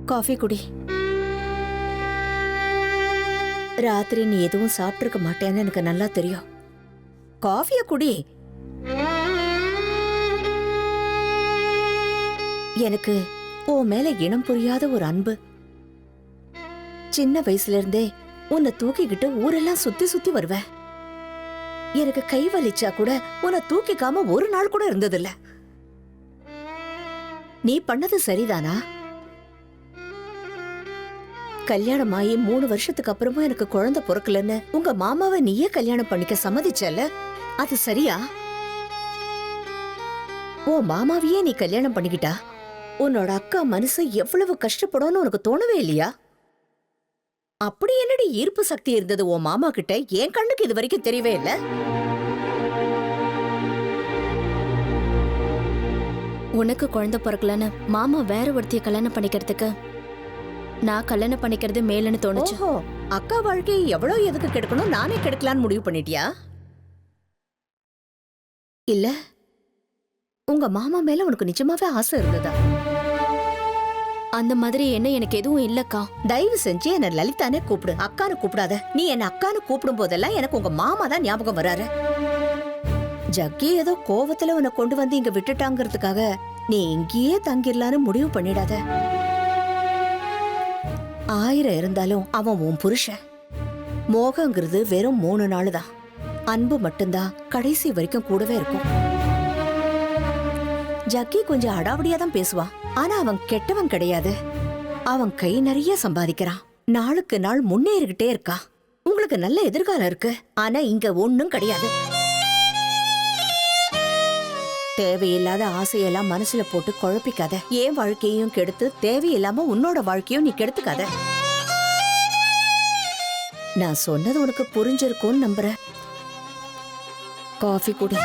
Coffee குடி. ராத்திரி நீ எதுவும் சாப்பிட்டிருக்க மாட்டேன்னு எனக்கு நல்லா தெரியும். காஃபிய குடி. எனக்கு உன் மேல இனம் புரியாத ஒரு அன்பு. சின்ன வயசுல இருந்தே உன்னை தூக்கிக்கிட்டு ஊரெல்லாம் சுத்தி சுத்தி வருவேன். எனக்கு கை வலிச்சா கூட உன்னை தூக்கிக்காம ஒரு நாள் கூட இருந்ததில்ல. நீ பண்ணது சரிதானா? கல்யாணம் ஆகி 3 வருஷத்துக்கு அப்புறமா எனக்கு குழந்தை பிறக்கலன்னு உங்க மாமாவை நீயே கல்யாணம் பண்ணிக்க சம்மதிச்சல, அது சரியா? ஓ மாமாவையே நீ கல்யாணம் பண்ணிக்கிட்டா உன்னோட அக்கா மனசு எவ்வளவு கஷ்டப்படும்னு உனக்கு தோணவே இல்லையா? அப்படி என்னடி ஈர்ப்பு சக்தி இருந்தது உன் மாமா கிட்ட? என் கண்ணுக்கு இது வரைக்கும் தெரியவே இல்ல. உனக்கு குழந்தை பிறக்கலன்னு மாமா வேற ஒருத்திய கல்யாணம் பண்ணிக்கிறதுக்கு நான் கல்யாணம் பண்ணிக்கிறது மேலன்னு தோணுச்சு. அக்கா வாழ்க்கையை எவ்வளவு எதுக்கு கெடுக்கணும் நானே கெடுக்கலான்னு முடிவு பண்ணிட்டியா? இல்ல உங்க மாமா மேல உனக்கு நிஜமாவே ஆசை இருந்ததா? அந்த மாதிரி என்ன எனக்கு எதுவும் இல்லக்கா. தயவு செஞ்சு என்ன லலிதானே கூப்பிடு, அக்கானு கூப்பிடாத. நீ என்ன அக்கானு கூப்பிடும் போதெல்லாம் எனக்கு உங்க மாமா தான் ஞாபகம் வராரு. ஜக்கி ஏதோ கோவத்துல உன்னை கொண்டு வந்து இங்க விட்டுட்டாங்கிறதுக்காக நீ இங்கேயே தங்கிடலான்னு முடிவு பண்ணிடாத. 1000 இருந்தாலும் அவன் உன் புருஷன். மோகங்கிறது வெறும் 3 நாள் தான். அன்பு மட்டும்தான் கடைசி வரைக்கும் கூடவே இருக்கும். ஜக்கி கொஞ்சம் அடாவடியா தான் பேசுவான், ஆனா அவன் கெட்டவன் கிடையாது. அவன் கை நிறைய சம்பாதிக்கிறான், நாளுக்கு நாள் முன்னேறிக்கிட்டே இருக்கா. உங்களுக்கு நல்ல எதிர்காலம் இருக்கு, ஆனா இங்க ஒண்ணும் கிடையாது. தேவையில்லாத ஆசையெல்லாம் மனசுல போட்டு குழப்பிக்காத. ஏன் வாழ்க்கையும் கெடுத்து தேவையில்லாம உன்னோட வாழ்க்கையும் நீ கெடுத்துக்காத. நான் சொன்னது உனக்கு புரிஞ்சிருக்கும்னு நம்புறேன். காஃபி குடி.